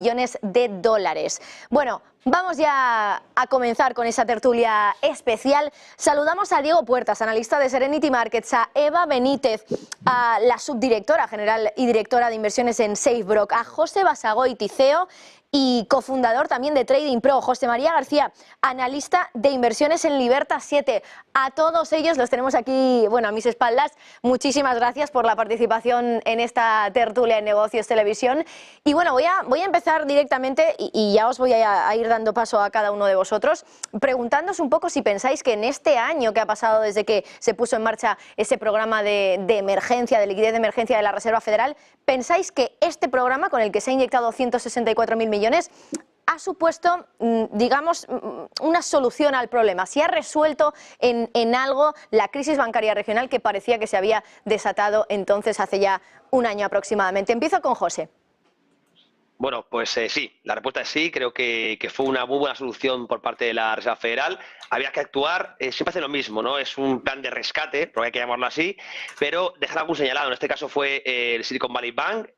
millones de dólares. Bueno, vamos ya a comenzar con esa tertulia especial. Saludamos a Diego Puertas, analista de Serenity Markets, a Eva Benítez, a la subdirectora general y directora de inversiones en SafeBroker, a José Basagoiti, CEO y cofundador también de Trading Pro, José María García, analista de inversiones en Liberta 7. A todos ellos los tenemos aquí, bueno, a mis espaldas. Muchísimas gracias por la participación en esta tertulia en Negocios Televisión. Y bueno, voy a empezar directamente y ya os voy a ir dando paso a cada uno de vosotros, preguntándoos un poco si pensáis que en este año que ha pasado desde que se puso en marcha ese programa de emergencia, de liquidez de emergencia de la Reserva Federal, ¿pensáis que este programa, con el que se ha inyectado 164.000 millones, ha supuesto, digamos, una solución al problema? ¿Se ha resuelto en algo la crisis bancaria regional que parecía que se había desatado entonces hace ya un año aproximadamente? Empiezo con José. Bueno, pues sí, la respuesta es sí. Creo que fue una muy buena solución por parte de la Reserva Federal. Había que actuar, siempre hace lo mismo, ¿no? Es un plan de rescate, porque hay que llamarlo así, pero dejar algún señalado. En este caso fue el Silicon Valley Bank,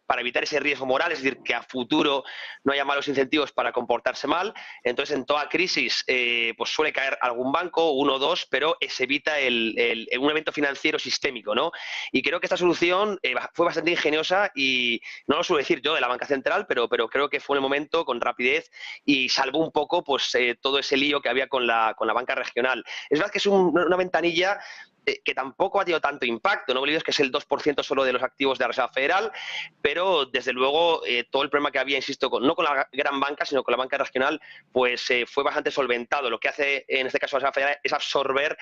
para evitar ese riesgo moral, es decir, que a futuro no haya malos incentivos para comportarse mal. Entonces, en toda crisis, pues suele caer algún banco, uno o dos, pero se evita un evento financiero sistémico, ¿no? Y creo que esta solución fue bastante ingeniosa y no lo suelo decir yo de la banca central, pero creo que fue en el momento con rapidez y salvó un poco pues todo ese lío que había con la banca regional. Es verdad que es una ventanilla que tampoco ha tenido tanto impacto. No olvidéis que es el 2% solo de los activos de la Reserva Federal, pero desde luego todo el problema que había, insisto, no con la gran banca, sino con la banca regional, pues fue bastante solventado. Lo que hace en este caso la Reserva Federal es absorber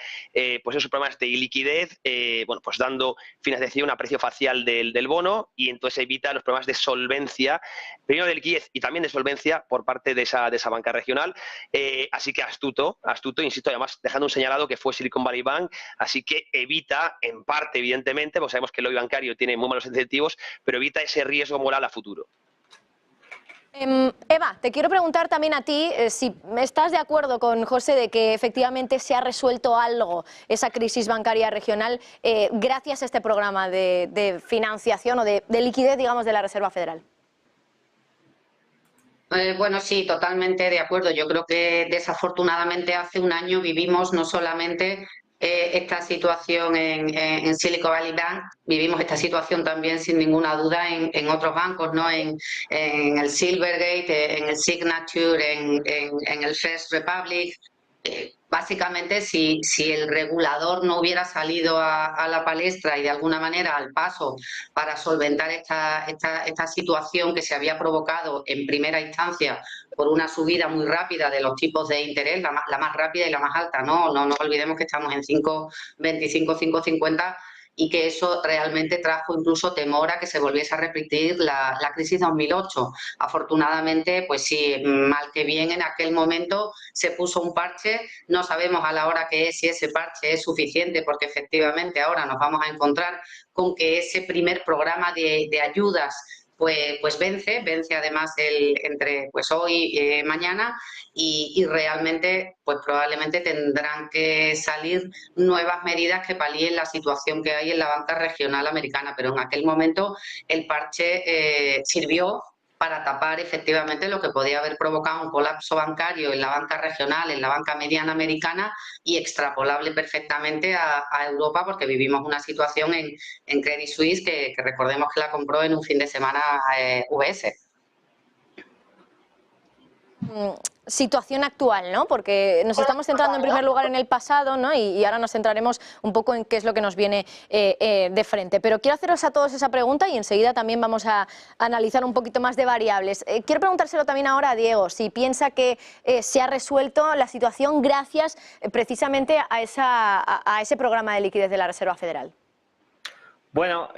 pues esos problemas de iliquidez, bueno, pues dando financiación a precio facial del bono, y entonces evita los problemas de solvencia, primero de liquidez y también de solvencia por parte de esa banca regional. Así que astuto, insisto, además dejando un señalado que fue Silicon Valley Bank, así que evita, en parte, evidentemente, porque sabemos que el lobby bancario tiene muy malos incentivos, pero evita ese riesgo moral a futuro. Eva, te quiero preguntar también a ti si estás de acuerdo con José de que efectivamente se ha resuelto algo esa crisis bancaria regional gracias a este programa de financiación o de liquidez, digamos, de la Reserva Federal. Bueno, sí, totalmente de acuerdo. Yo creo que desafortunadamente hace un año vivimos no solamente esta situación en Silicon Valley Bank, vivimos esta situación también sin ninguna duda en otros bancos, ¿no? En el Silvergate, en el Signature, en el First Republic. Básicamente, si el regulador no hubiera salido a la palestra y de alguna manera al paso para solventar esta situación que se había provocado en primera instancia por una subida muy rápida de los tipos de interés, la más rápida y la más alta, no nos olvidemos que estamos en 5,25, 5,50, y que eso realmente trajo incluso temor a que se volviese a repetir la crisis 2008. Afortunadamente, pues sí, mal que bien, en aquel momento se puso un parche. No sabemos a la hora que es si ese parche es suficiente, porque efectivamente ahora nos vamos a encontrar con que ese primer programa de ayudas pues vence además entre pues hoy y mañana, y realmente pues probablemente tendrán que salir nuevas medidas que palíen la situación que hay en la banca regional americana, pero en aquel momento el parche sirvió para tapar efectivamente lo que podía haber provocado un colapso bancario en la banca regional, en la banca mediana americana, y extrapolable perfectamente a Europa, porque vivimos una situación en Credit Suisse que recordemos que la compró en un fin de semana UBS. Situación actual, ¿no? Porque nos estamos centrando en primer lugar en el pasado, ¿no? Y ahora nos centraremos un poco en qué es lo que nos viene de frente. Pero quiero haceros a todos esa pregunta y enseguida también vamos a analizar un poquito más de variables. Quiero preguntárselo también ahora a Diego, si piensa que se ha resuelto la situación gracias precisamente a ese programa de liquidez de la Reserva Federal. Bueno,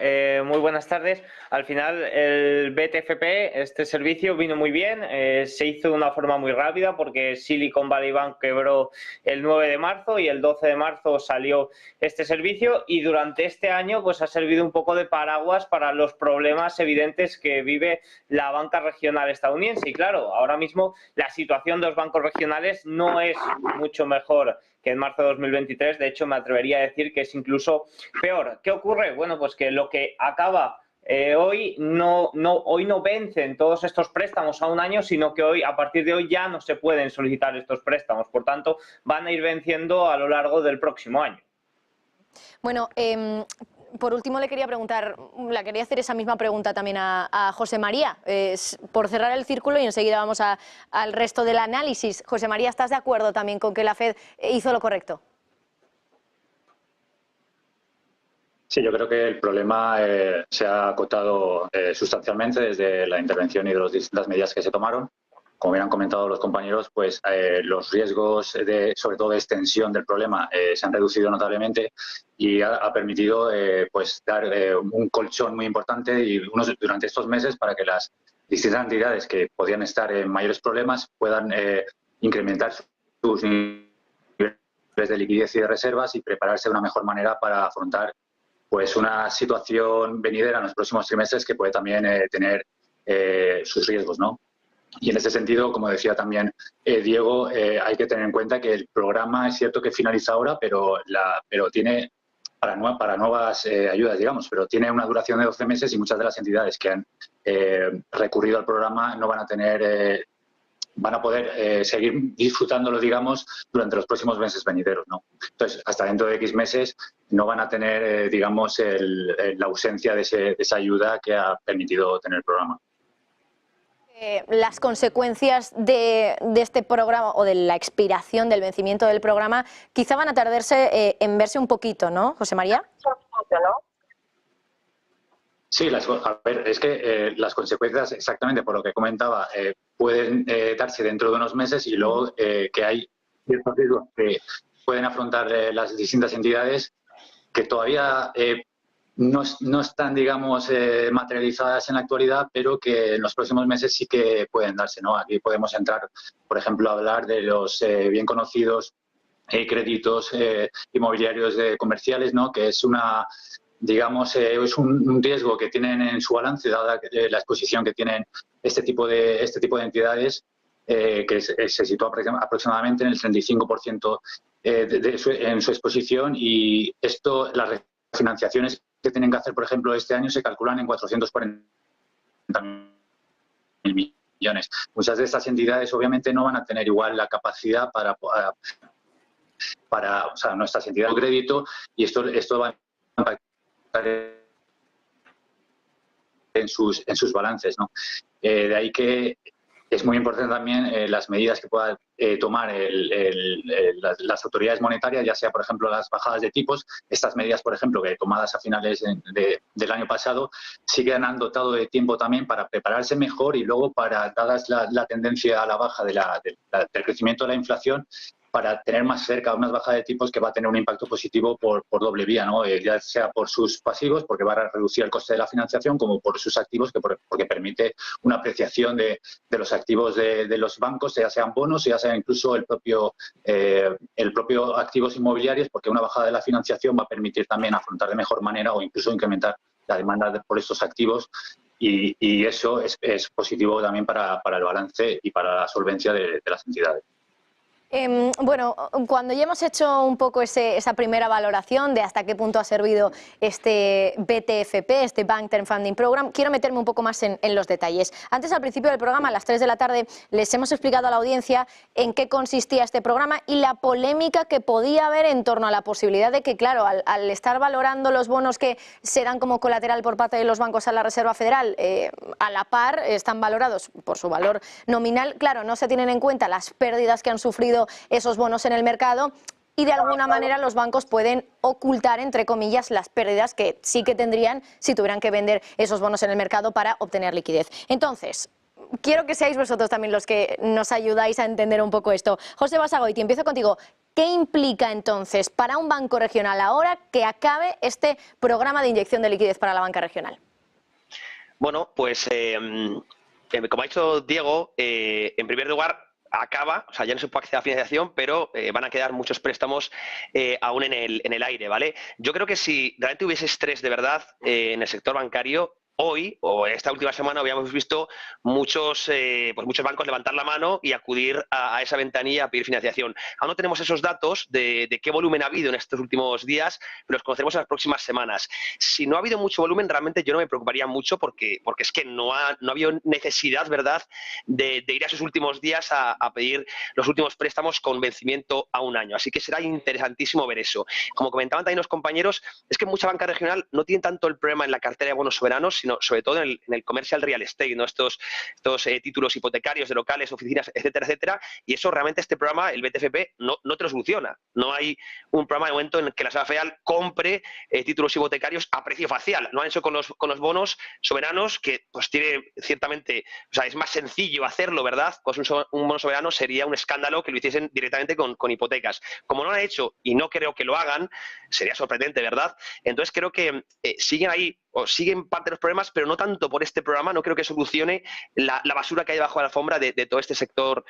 muy buenas tardes. Al final el BTFP, este servicio, vino muy bien. Se hizo de una forma muy rápida porque Silicon Valley Bank quebró el 9 de marzo y el 12 de marzo salió este servicio, y durante este año pues ha servido un poco de paraguas para los problemas evidentes que vive la banca regional estadounidense. Y claro, ahora mismo la situación de los bancos regionales no es mucho mejor que en marzo de 2023, de hecho me atrevería a decir que es incluso peor. ¿Qué ocurre? Bueno, pues que lo que acaba Hoy no vencen todos estos préstamos a un año, sino que hoy, a partir de hoy, ya no se pueden solicitar estos préstamos. Por tanto, van a ir venciendo a lo largo del próximo año. Bueno, por último le quería hacer esa misma pregunta también a José María, por cerrar el círculo, y enseguida vamos al resto del análisis. José María, ¿estás de acuerdo también con que la FED hizo lo correcto? Sí, yo creo que el problema se ha acotado sustancialmente desde la intervención y de las distintas medidas que se tomaron. Como bien han comentado los compañeros, pues los riesgos, sobre todo de extensión del problema, se han reducido notablemente y ha permitido pues dar un colchón muy importante durante estos meses para que las distintas entidades que podían estar en mayores problemas puedan incrementar sus niveles de liquidez y de reservas y prepararse de una mejor manera para afrontar pues una situación venidera en los próximos trimestres que puede también tener sus riesgos, ¿no? Y en ese sentido, como decía también Diego, hay que tener en cuenta que el programa es cierto que finaliza ahora, pero tiene para nuevas ayudas, digamos, pero tiene una duración de 12 meses y muchas de las entidades que han recurrido al programa no van a tener, van a poder seguir disfrutándolo, digamos, durante los próximos meses venideros, ¿no? Entonces, hasta dentro de X meses no van a tener, digamos, la ausencia de esa ayuda que ha permitido tener el programa. Las consecuencias de este programa o de la expiración del vencimiento del programa quizá van a tardarse en verse un poquito, ¿no, José María? Sí, a ver, es que las consecuencias, exactamente por lo que comentaba, pueden darse dentro de unos meses y luego que hay ciertos riesgos que pueden afrontar las distintas entidades que todavía no están, digamos, materializadas en la actualidad, pero que en los próximos meses sí que pueden darse, ¿no? Aquí podemos entrar, por ejemplo, a hablar de los bien conocidos créditos inmobiliarios comerciales, ¿no? Que es digamos, es un riesgo que tienen en su balance, dada la exposición que tienen este tipo de entidades, que se sitúa aproximadamente en el 35% en su exposición, y las refinanciaciones que tienen que hacer, por ejemplo, este año se calculan en 440.000 millones. Muchas de estas entidades obviamente no van a tener igual la capacidad para o sea, nuestras entidades de crédito, y esto va a impactar en sus balances, ¿no? De ahí que es muy importante también las medidas que puedan tomar las autoridades monetarias, ya sea, por ejemplo, las bajadas de tipos. Estas medidas, por ejemplo, que tomadas a finales del año pasado, sí que han dotado de tiempo también para prepararse mejor y luego dadas la tendencia a la baja del crecimiento de la inflación, para tener más cerca unas bajadas de tipos que va a tener un impacto positivo por doble vía, ¿no? Ya sea por sus pasivos, porque va a reducir el coste de la financiación, como por sus activos, porque permite una apreciación de los activos de los bancos, ya sean bonos, ya sea incluso el propio activos inmobiliarios, porque una bajada de la financiación va a permitir también afrontar de mejor manera o incluso incrementar la demanda por estos activos, y eso es positivo también para el balance y para la solvencia de las entidades. Bueno, cuando ya hemos hecho un poco esa primera valoración de hasta qué punto ha servido este BTFP, este Bank Term Funding Program, quiero meterme un poco más en los detalles. Antes, al principio del programa, a las 3 de la tarde, les hemos explicado a la audiencia en qué consistía este programa y la polémica que podía haber en torno a la posibilidad de que, claro, al estar valorando los bonos que se dan como colateral por parte de los bancos a la Reserva Federal, a la par están valorados por su valor nominal, claro, no se tienen en cuenta las pérdidas que han sufrido esos bonos en el mercado, y de alguna manera los bancos pueden ocultar, entre comillas, las pérdidas que sí que tendrían si tuvieran que vender esos bonos en el mercado para obtener liquidez. Entonces, quiero que seáis vosotros también los que nos ayudáis a entender un poco esto. José Basagoiti, empiezo contigo. ¿Qué implica entonces para un banco regional ahora que acabe este programa de inyección de liquidez para la banca regional? Bueno, pues como ha dicho Diego, en primer lugar, acaba, o sea, ya no se puede acceder a financiación, pero van a quedar muchos préstamos aún en el aire, ¿vale? Yo creo que si realmente hubiese estrés de verdad en el sector bancario, hoy, o esta última semana, habíamos visto muchos bancos levantar la mano y acudir a esa ventanilla a pedir financiación. Aún no tenemos esos datos de qué volumen ha habido en estos últimos días, pero los conoceremos en las próximas semanas. Si no ha habido mucho volumen, realmente yo no me preocuparía mucho porque es que no ha habido necesidad, ¿verdad?, de ir a esos últimos días a pedir los últimos préstamos con vencimiento a un año. Así que será interesantísimo ver eso. Como comentaban también los compañeros, es que mucha banca regional no tiene tanto el problema en la cartera de bonos soberanos, sino sobre todo en el commercial real estate, ¿no? Estos títulos hipotecarios de locales, oficinas, etcétera, etcétera, y eso realmente este programa, el BTFP, no te lo soluciona. No hay un programa de momento en el que la Reserva Federal compre títulos hipotecarios a precio facial. Lo han hecho con los bonos soberanos, que pues tiene ciertamente, o sea, es más sencillo hacerlo, ¿verdad? Pues un bono soberano sería un escándalo que lo hiciesen directamente con hipotecas. Como no lo han hecho y no creo que lo hagan, sería sorprendente, ¿verdad? Entonces creo que siguen ahí, o siguen parte de los problemas, pero no tanto por este programa. No creo que solucione la basura que hay bajo la alfombra de todo este sector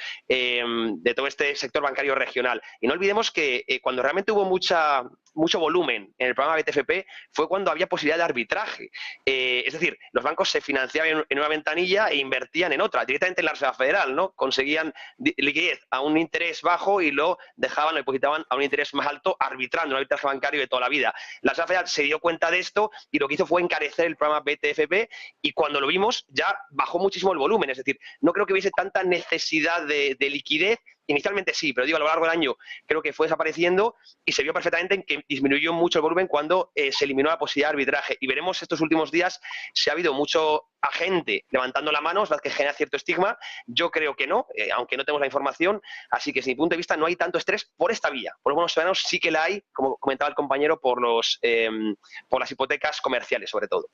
bancario regional. Y no olvidemos que cuando realmente hubo mucho volumen en el programa BTFP fue cuando había posibilidad de arbitraje. Es decir, los bancos se financiaban en una ventanilla e invertían en otra, directamente en la Reserva Federal, ¿no? Conseguían liquidez a un interés bajo y lo depositaban a un interés más alto, arbitrando un arbitraje bancario de toda la vida. La Reserva Federal se dio cuenta de esto y lo que hizo fue encarecer el programa BTFP, y cuando lo vimos ya bajó muchísimo el volumen. Es decir, no creo que hubiese tanta necesidad de liquidez. Inicialmente sí, pero digo, a lo largo del año creo que fue desapareciendo y se vio perfectamente en que disminuyó mucho el volumen cuando se eliminó la posibilidad de arbitraje. Y veremos estos últimos días si ha habido mucho agente levantando la mano, es verdad que genera cierto estigma. Yo creo que no, aunque no tenemos la información. Así que, desde mi punto de vista, no hay tanto estrés por esta vía. Por los bonos soberanos sí que la hay, como comentaba el compañero, por las hipotecas comerciales, sobre todo.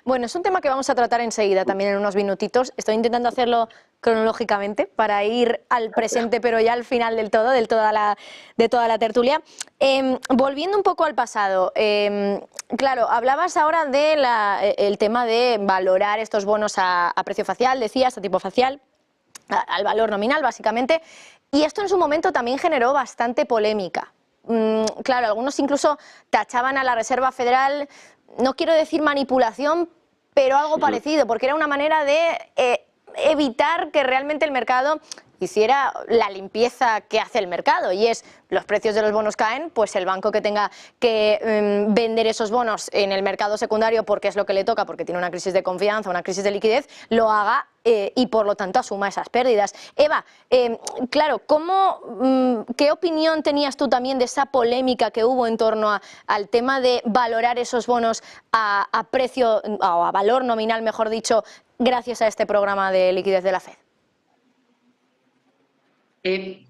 Bueno, es un tema que vamos a tratar enseguida, también en unos minutitos. Estoy intentando hacerlo cronológicamente para ir al presente, pero ya al final de toda la tertulia. Volviendo un poco al pasado, claro, hablabas ahora del tema de valorar estos bonos a precio facial, decías, a tipo facial, al valor nominal, básicamente, y esto en su momento también generó bastante polémica. Claro, algunos incluso tachaban a la Reserva Federal, no quiero decir manipulación, pero algo parecido, porque era una manera de evitar que realmente el mercado hiciera la limpieza que hace el mercado, y es: los precios de los bonos caen, pues el banco que tenga que vender esos bonos en el mercado secundario porque es lo que le toca, porque tiene una crisis de confianza, una crisis de liquidez, lo haga y por lo tanto asuma esas pérdidas. Eva, claro, ¿qué opinión tenías tú también de esa polémica que hubo en torno al tema de valorar esos bonos a precio, o a valor nominal, mejor dicho, gracias a este programa de liquidez de la FED?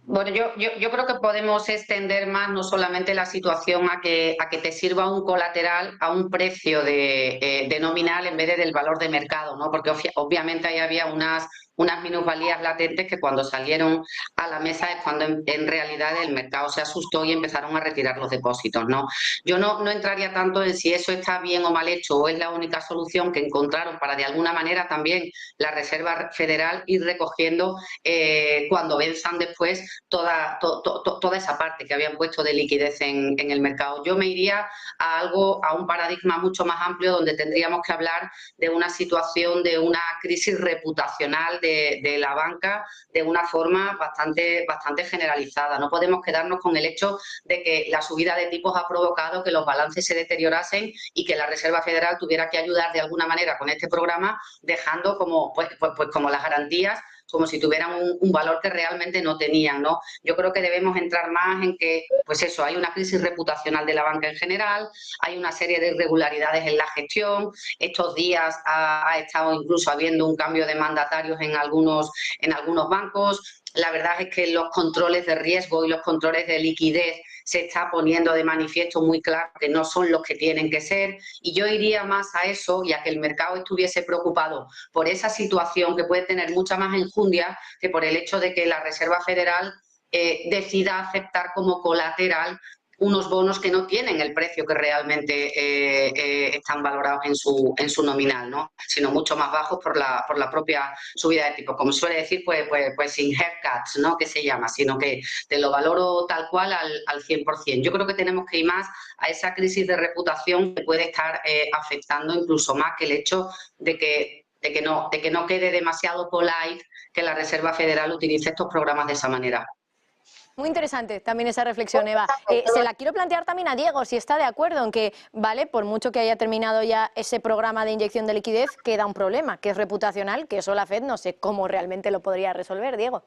Bueno, yo creo que podemos extender más no solamente la situación a que te sirva un colateral a un precio de nominal en vez del valor de mercado, ¿no? Porque obviamente ahí había unas minusvalías latentes que cuando salieron a la mesa es cuando en realidad el mercado se asustó y empezaron a retirar los depósitos, ¿no? Yo no entraría tanto en si eso está bien o mal hecho o es la única solución que encontraron para de alguna manera también la Reserva Federal ir recogiendo cuando venzan después toda esa parte que habían puesto de liquidez en el mercado. Yo me iría a un paradigma mucho más amplio, donde tendríamos que hablar de una situación de una crisis reputacional de la banca de una forma bastante generalizada. No podemos quedarnos con el hecho de que la subida de tipos ha provocado que los balances se deteriorasen y que la Reserva Federal tuviera que ayudar de alguna manera con este programa, dejando como las garantías como si tuvieran un valor que realmente no tenían, ¿no? Yo creo que debemos entrar más en que, pues eso, hay una crisis reputacional de la banca en general, hay una serie de irregularidades en la gestión. Estos días ha estado incluso habiendo un cambio de mandatarios en algunos bancos. La verdad es que los controles de riesgo y los controles de liquidez se está poniendo de manifiesto muy claro que no son los que tienen que ser, y yo iría más a eso y a que el mercado estuviese preocupado por esa situación, que puede tener mucha más enjundia que por el hecho de que la Reserva Federal decida aceptar como colateral unos bonos que no tienen el precio que realmente están valorados en su nominal, ¿no? Sino mucho más bajos por la propia subida de tipo. Como suele decir, pues sin haircuts, ¿no? Que se llama, sino que te lo valoro tal cual al 100%. Yo creo que tenemos que ir más a esa crisis de reputación que puede estar afectando incluso más que el hecho de que no quede demasiado polite que la Reserva Federal utilice estos programas de esa manera. Muy interesante también esa reflexión, Eva. Se la quiero plantear también a Diego, si está de acuerdo en que, vale, por mucho que haya terminado ya ese programa de inyección de liquidez, queda un problema, que es reputacional, que eso la FED no sé cómo realmente lo podría resolver, Diego.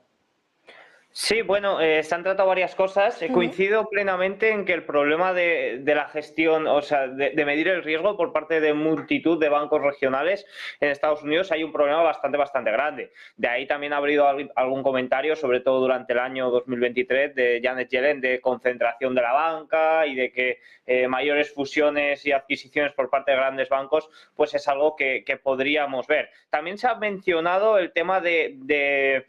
Sí, bueno, se han tratado varias cosas. Coincido plenamente en que el problema de la gestión, o sea, de medir el riesgo por parte de multitud de bancos regionales en Estados Unidos hay un problema bastante grande. De ahí también ha habido algún comentario, sobre todo durante el año 2023, de Janet Yellen, de concentración de la banca y de que mayores fusiones y adquisiciones por parte de grandes bancos, pues es algo que podríamos ver. También se ha mencionado el tema de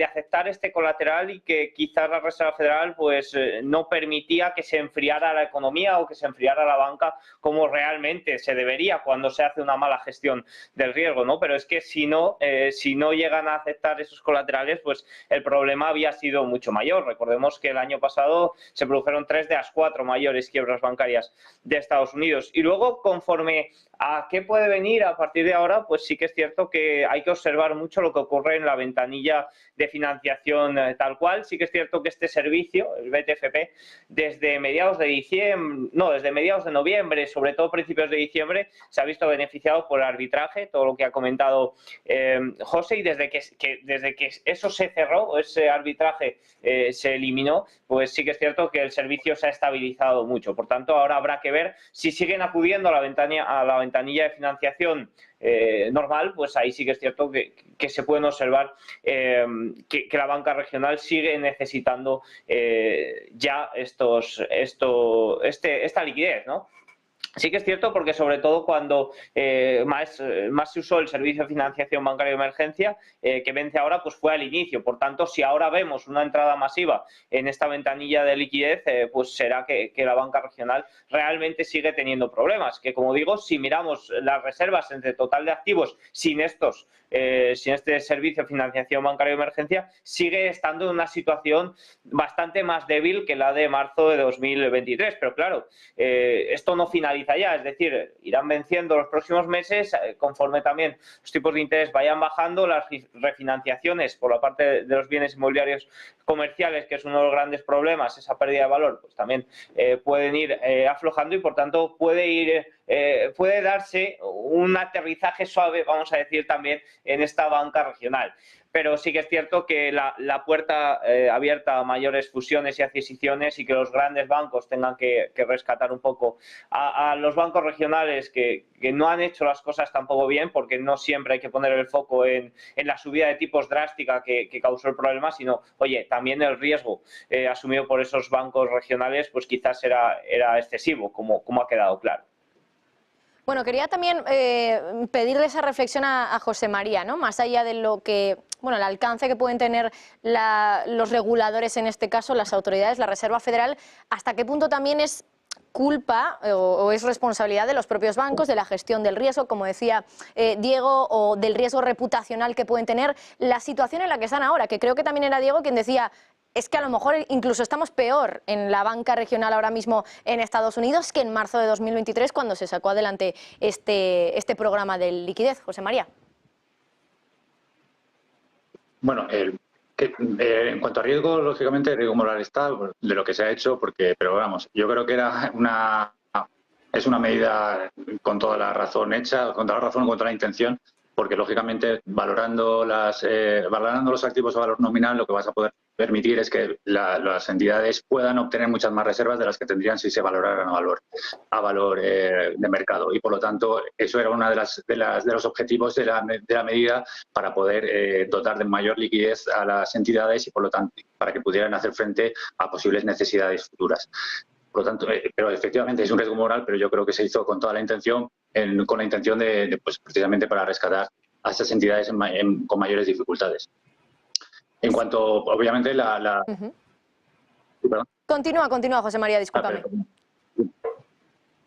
aceptar este colateral y que quizás la Reserva Federal pues no permitía que se enfriara la economía o que se enfriara la banca como realmente se debería cuando se hace una mala gestión del riesgo, ¿no? Pero es que si no llegan a aceptar esos colaterales, pues el problema había sido mucho mayor. Recordemos que el año pasado se produjeron 3 de las 4 mayores quiebras bancarias de Estados Unidos. Y luego, conforme a qué puede venir a partir de ahora, pues sí que es cierto que hay que observar mucho lo que ocurre en la ventanilla de financiación tal cual. Sí que es cierto que este servicio, el BTFP, desde mediados de noviembre, sobre todo principios de diciembre, se ha visto beneficiado por el arbitraje, todo lo que ha comentado José, y desde que eso se cerró, ese arbitraje se eliminó, pues sí que es cierto que el servicio se ha estabilizado mucho. Por tanto, ahora habrá que ver si siguen acudiendo a la ventanilla de financiación normal, pues ahí sí que es cierto que se pueden observar que la banca regional sigue necesitando ya esta liquidez, ¿no? Sí que es cierto porque sobre todo cuando más se usó el servicio de financiación bancaria de emergencia que vence ahora, pues fue al inicio. Por tanto, si ahora vemos una entrada masiva en esta ventanilla de liquidez, pues será que la banca regional realmente sigue teniendo problemas. Que como digo, si miramos las reservas entre total de activos sin este servicio de financiación bancaria de emergencia, sigue estando en una situación bastante más débil que la de marzo de 2023. Pero claro, esto no finaliza ya, es decir, irán venciendo los próximos meses conforme también los tipos de interés vayan bajando, las refinanciaciones por la parte de los bienes inmobiliarios comerciales, que es uno de los grandes problemas, esa pérdida de valor, pues también pueden ir aflojando y por tanto puede darse un aterrizaje suave, vamos a decir, también en esta banca regional. Pero sí que es cierto que la puerta abierta a mayores fusiones y adquisiciones y que los grandes bancos tengan que rescatar un poco a los bancos regionales que no han hecho las cosas tampoco bien, porque no siempre hay que poner el foco en la subida de tipos drástica que causó el problema, sino, oye, también el riesgo asumido por esos bancos regionales, pues quizás era excesivo, como ha quedado claro. Bueno, quería también pedirle esa reflexión a José María, ¿no? Más allá de lo que, bueno, el alcance que pueden tener los reguladores, en este caso las autoridades, la Reserva Federal, ¿hasta qué punto también es culpa o es responsabilidad de los propios bancos, de la gestión del riesgo, como decía Diego, o del riesgo reputacional que pueden tener, la situación en la que están ahora? Que creo que también era Diego quien decía, es que a lo mejor incluso estamos peor en la banca regional ahora mismo en Estados Unidos que en marzo de 2023 cuando se sacó adelante este programa de liquidez. José María. Bueno, en cuanto a riesgo, lógicamente, el riesgo moral está de lo que se ha hecho, pero vamos, yo creo que es una medida con toda la razón hecha, con toda la razón, con toda la intención, porque lógicamente valorando los activos a valor nominal, lo que vas a poder permitir es que las entidades puedan obtener muchas más reservas de las que tendrían si se valoraran a valor de mercado. Y por lo tanto, eso era uno de los objetivos de la medida para poder dotar de mayor liquidez a las entidades y por lo tanto para que pudieran hacer frente a posibles necesidades futuras. Por lo tanto, pero efectivamente es un riesgo moral, pero yo creo que se hizo con toda la intención, con la intención pues, precisamente para rescatar a estas entidades con mayores dificultades. En cuanto, obviamente, Continúa, José María, discúlpame.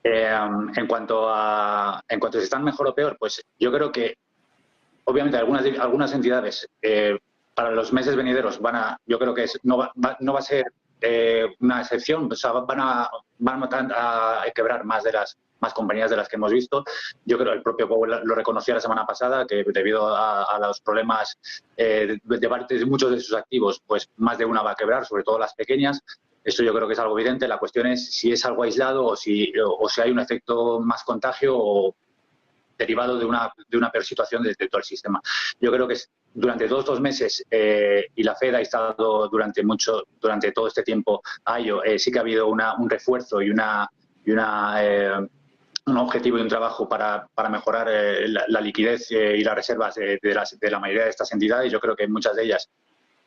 En cuanto a si están mejor o peor, pues yo creo que obviamente algunas entidades para los meses venideros yo creo que no va a ser una excepción, o sea, van a quebrar más compañías de las que hemos visto. Yo creo que el propio Powell lo reconoció la semana pasada, que debido a los problemas de muchos de sus activos, pues más de una va a quebrar, sobre todo las pequeñas. Esto yo creo que es algo evidente. La cuestión es si es algo aislado o si hay un efecto más contagio o derivado de una peor situación de todo el sistema. Yo creo que durante todos estos meses, y la Fed ha estado durante todo este tiempo, sí que ha habido un refuerzo y un objetivo y un trabajo para mejorar la liquidez y las reservas de la mayoría de estas entidades. Yo creo que muchas de ellas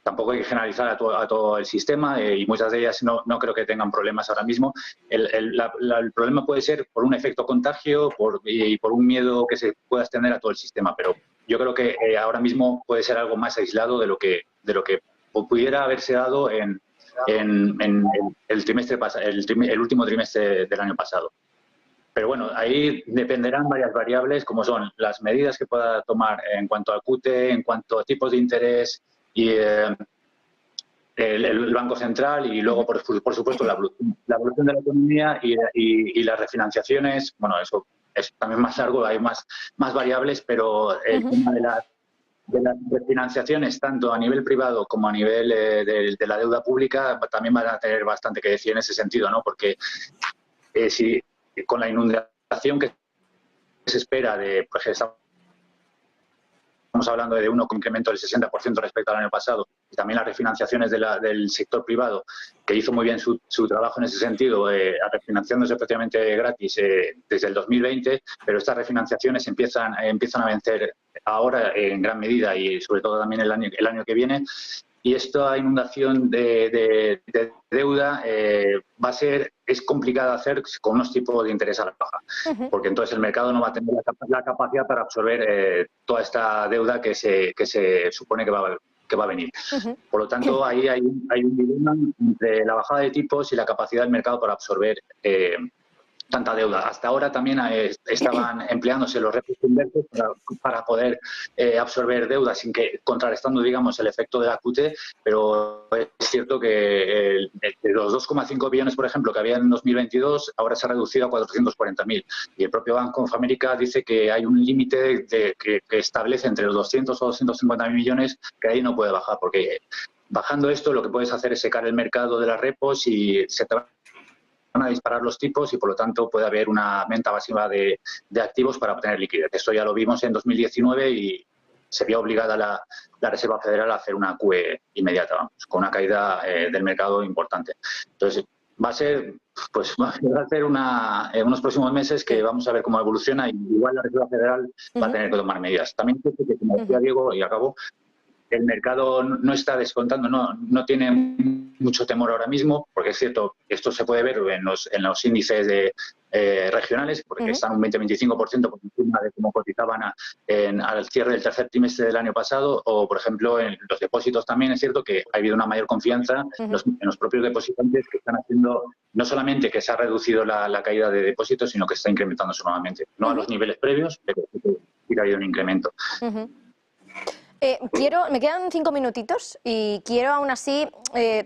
tampoco hay que generalizar a todo el sistema y muchas de ellas no creo que tengan problemas ahora mismo. El problema puede ser por un efecto contagio y por un miedo que se pueda extender a todo el sistema, pero yo creo que ahora mismo puede ser algo más aislado de lo que pudiera haberse dado en el último trimestre del año pasado. Pero bueno, ahí dependerán varias variables, como son las medidas que pueda tomar en cuanto al QT, en cuanto a tipos de interés y el Banco Central, y luego, por supuesto, la evolución de la economía y las refinanciaciones. Bueno, eso es también más largo, hay más variables, pero el tema de las refinanciaciones, tanto a nivel privado como a nivel de la deuda pública, también van a tener bastante que decir en ese sentido, ¿no? Porque si con la inundación que se espera por ejemplo, estamos hablando de un incremento del 60% respecto al año pasado, y también las refinanciaciones del sector privado, que hizo muy bien su trabajo en ese sentido, refinanciándose prácticamente gratis desde el 2020, pero estas refinanciaciones empiezan a vencer ahora en gran medida y sobre todo también el año que viene. Y esta inundación de deuda es complicada de hacer con unos tipos de interés a la baja, porque entonces el mercado no va a tener la capacidad para absorber toda esta deuda que se supone que va a venir. Por lo tanto, ahí hay un dilema entre la bajada de tipos y la capacidad del mercado para absorber tanta deuda. Hasta ahora también estaban empleándose los repos inversos para poder absorber deuda sin que contrarrestando, digamos, el efecto de la QT, pero es cierto que los 2,5 billones, por ejemplo, que había en 2022, ahora se ha reducido a 440.000. Y el propio Bank of America dice que hay un límite que establece entre los 200 o 250.000 millones, que ahí no puede bajar, porque bajando esto lo que puedes hacer es secar el mercado de las repos y se te van a disparar los tipos y por lo tanto puede haber una venta masiva de activos para obtener liquidez. Esto ya lo vimos en 2019 y se vio obligada la Reserva Federal a hacer una QE inmediata, vamos, con una caída del mercado importante. Entonces va a ser unos próximos meses que vamos a ver cómo evoluciona y igual la Reserva Federal va a tener que tomar medidas. También creo que, como decía Diego, y acabo, el mercado no está descontando, no tiene mucho temor ahora mismo, porque es cierto, esto se puede ver en los índices regionales, porque están un 20-25% por encima de cómo cotizaban al cierre del tercer trimestre del año pasado, o por ejemplo en los depósitos también es cierto que ha habido una mayor confianza en los propios depositantes, que están haciendo no solamente que se ha reducido la caída de depósitos, sino que está incrementándose nuevamente. No a los niveles previos, pero sí que ha habido un incremento. Me quedan 5 minutitos y quiero aún así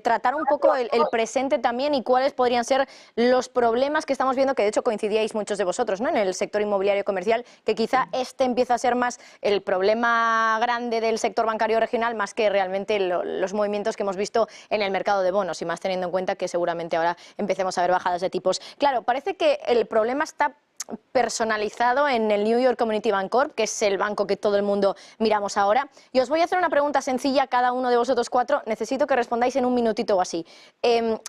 tratar un poco el presente también y cuáles podrían ser los problemas que estamos viendo, que de hecho coincidíais muchos de vosotros, ¿no?, en el sector inmobiliario comercial, que quizá empieza a ser más el problema grande del sector bancario regional más que realmente los movimientos que hemos visto en el mercado de bonos, y más teniendo en cuenta que seguramente ahora empecemos a ver bajadas de tipos. Claro, parece que el problema está personalizado en el New York Community Bancorp, que es el banco que todo el mundo miramos ahora. Y os voy a hacer una pregunta sencilla a cada uno de vosotros cuatro. Necesito que respondáis en un minutito o así.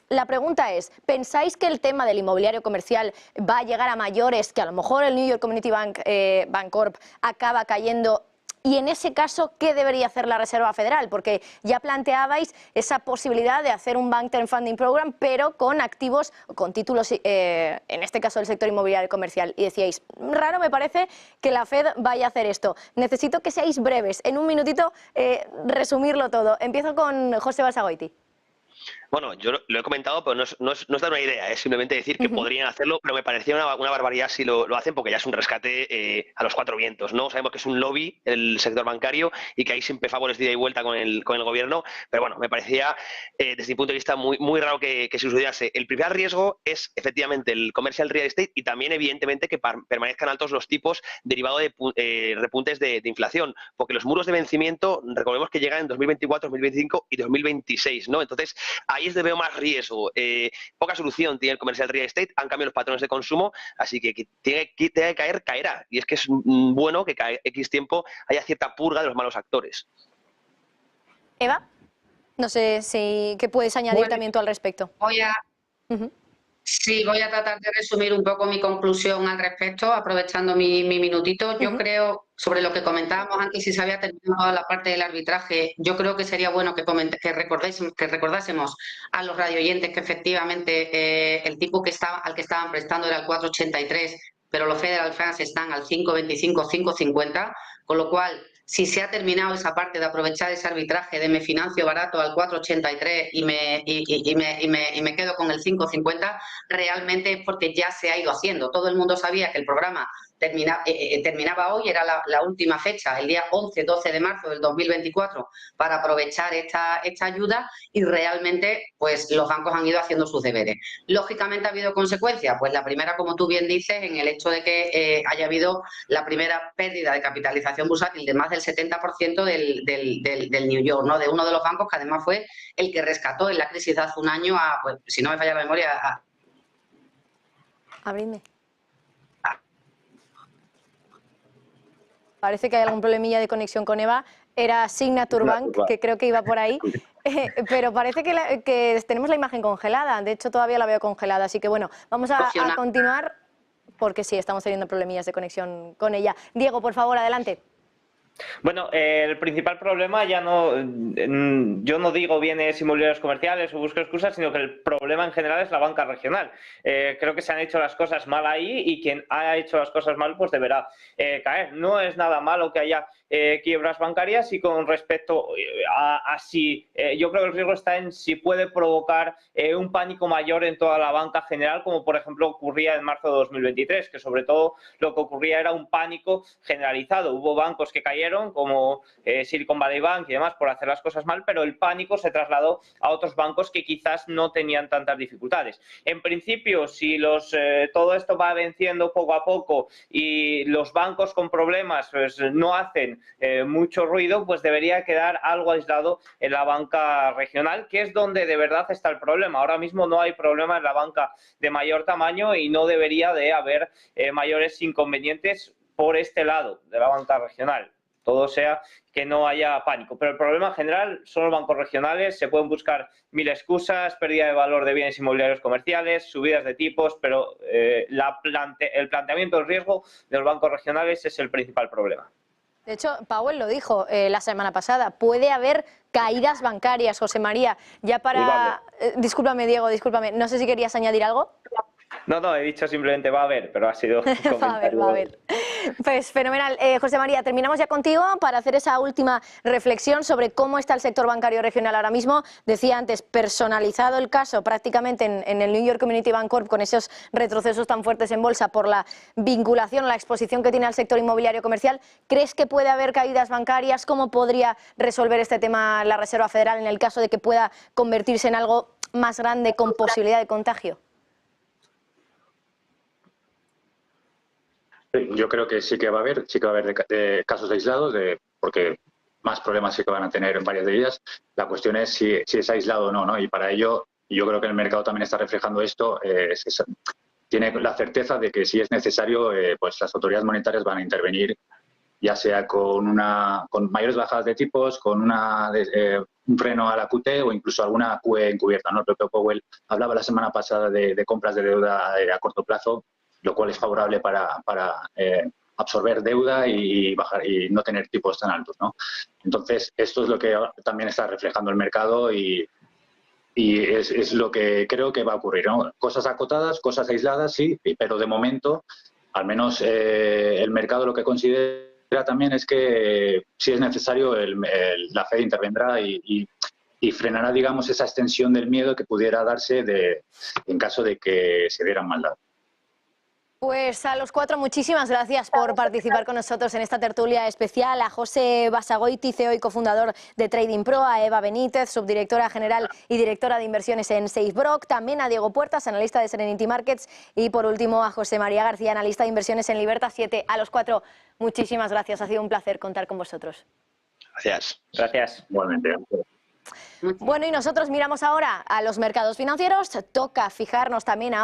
La pregunta es, ¿pensáis que el tema del inmobiliario comercial va a llegar a mayores, que a lo mejor el New York Community Bancorp acaba cayendo? Y en ese caso, ¿qué debería hacer la Reserva Federal? Porque ya planteabais esa posibilidad de hacer un Bank Term Funding Program, pero con activos, con títulos, en este caso del sector inmobiliario comercial. Y decíais, raro me parece que la Fed vaya a hacer esto. Necesito que seáis breves. En un minutito, resumirlo todo. Empiezo con José Basagoiti. Bueno, yo lo he comentado, pero no es dar una idea, es simplemente decir que podrían hacerlo, pero me parecía una barbaridad si lo hacen, porque ya es un rescate a los cuatro vientos, ¿no? Sabemos que es un lobby el sector bancario y que hay siempre favores de ida y vuelta con el gobierno, pero bueno, me parecía desde mi punto de vista muy raro que se sucediese. El primer riesgo es efectivamente el commercial real estate y también evidentemente que permanezcan altos los tipos derivados de repuntes de inflación, porque los muros de vencimiento, recordemos que llegan en 2024, 2025 y 2026, ¿no? Entonces, ahí es donde veo más riesgo. Poca solución tiene el comercial real estate, han cambiado los patrones de consumo, así que tiene que caer, caerá. Y es que es bueno que cada X tiempo haya cierta purga de los malos actores. Eva, no sé si qué puedes añadir también tú al respecto. Sí, voy a tratar de resumir un poco mi conclusión al respecto, aprovechando mi minutito. Yo creo, sobre lo que comentábamos antes, si se había terminado la parte del arbitraje, yo creo que sería bueno que recordásemos a los radioyentes que efectivamente el tipo al que estaban prestando era el 4,83, pero los Federal Funds están al 5,25, 5,50, con lo cual, si se ha terminado esa parte de aprovechar ese arbitraje de me financio barato al 4,83 y me quedo con el 5,50, realmente es porque ya se ha ido haciendo. Todo el mundo sabía que el programa terminaba hoy, era la última fecha, el día 11-12 de marzo del 2024, para aprovechar esta ayuda, y realmente pues los bancos han ido haciendo sus deberes. Lógicamente ha habido consecuencias, pues la primera, como tú bien dices, en el hecho de que haya habido la primera pérdida de capitalización bursátil de más del 70% del New York, ¿no? De uno de los bancos que además fue el que rescató en la crisis de hace un año pues, si no me falla la memoria, Abridme. Parece que hay algún problemilla de conexión con Eva. Era Signature Bank, que creo que iba por ahí. Pero parece que tenemos la imagen congelada. De hecho, todavía la veo congelada. Así que bueno, vamos a continuar, porque sí, estamos teniendo problemillas de conexión con ella. Diego, por favor, adelante. Bueno, el principal problema yo no digo bienes inmobiliarios comerciales o busco excusas, sino que el problema en general es la banca regional. Creo que se han hecho las cosas mal ahí y quien ha hecho las cosas mal pues deberá caer. No es nada malo que haya quiebras bancarias, y con respecto a si yo creo que el riesgo está en si puede provocar un pánico mayor en toda la banca general, como por ejemplo ocurría en marzo de 2023, que sobre todo lo que ocurría era un pánico generalizado. Hubo bancos que cayeron, como Silicon Valley Bank y demás, por hacer las cosas mal, pero el pánico se trasladó a otros bancos que quizás no tenían tantas dificultades. En principio, si todo esto va venciendo poco a poco y los bancos con problemas pues, no hacen mucho ruido, pues debería quedar algo aislado en la banca regional, que es donde de verdad está el problema. Ahora mismo no hay problema en la banca de mayor tamaño y no debería de haber mayores inconvenientes por este lado de la banca regional. Todo sea que no haya pánico. Pero el problema general son los bancos regionales. Se pueden buscar mil excusas: pérdida de valor de bienes inmobiliarios comerciales, subidas de tipos, pero el planteamiento del riesgo de los bancos regionales es el principal problema. De hecho, Powell lo dijo la semana pasada, puede haber caídas bancarias. José María, ya para... discúlpame, Diego, discúlpame, no sé si querías añadir algo. No, he dicho simplemente va a haber, pero ha sido un comentario. va a haber. Pues fenomenal. José María, terminamos ya contigo para hacer esa última reflexión sobre cómo está el sector bancario regional ahora mismo. Decía antes, personalizado el caso prácticamente en el New York Community Bank Corp, con esos retrocesos tan fuertes en bolsa por la vinculación, la exposición que tiene al sector inmobiliario comercial. ¿Crees que puede haber caídas bancarias? ¿Cómo podría resolver este tema la Reserva Federal en el caso de que pueda convertirse en algo más grande con posibilidad de contagio? Yo creo que sí que va a haber, de casos aislados, porque más problemas sí que van a tener en varias de ellas. La cuestión es si es aislado o no, ¿no? Y para ello, yo creo que el mercado también está reflejando esto, tiene la certeza de que si es necesario, pues las autoridades monetarias van a intervenir, ya sea con mayores bajadas de tipos, con un freno a la QT o incluso alguna QE encubierta, ¿no? El propio Powell hablaba la semana pasada de compras de deuda a corto plazo, lo cual es favorable para absorber deuda y no tener tipos tan altos, ¿no? Entonces, esto es lo que también está reflejando el mercado y es lo que creo que va a ocurrir, ¿no? Cosas acotadas, cosas aisladas, sí, pero de momento, al menos el mercado lo que considera también es que si es necesario la Fed intervendrá y y frenará, digamos, esa extensión del miedo que pudiera darse en caso de que se dieran maldad. Pues a los cuatro, muchísimas gracias por participar con nosotros en esta tertulia especial. A José Basagoiti, CEO y cofundador de Trading Pro, a Eva Benítez, subdirectora general y directora de inversiones en SafeBroker, también a Diego Puertas, analista de Serenity Markets, y por último a José María García, analista de inversiones en Libertad 7. A los cuatro, muchísimas gracias. Ha sido un placer contar con vosotros. Gracias. Gracias. Igualmente. Bueno, y nosotros miramos ahora a los mercados financieros. Toca fijarnos también a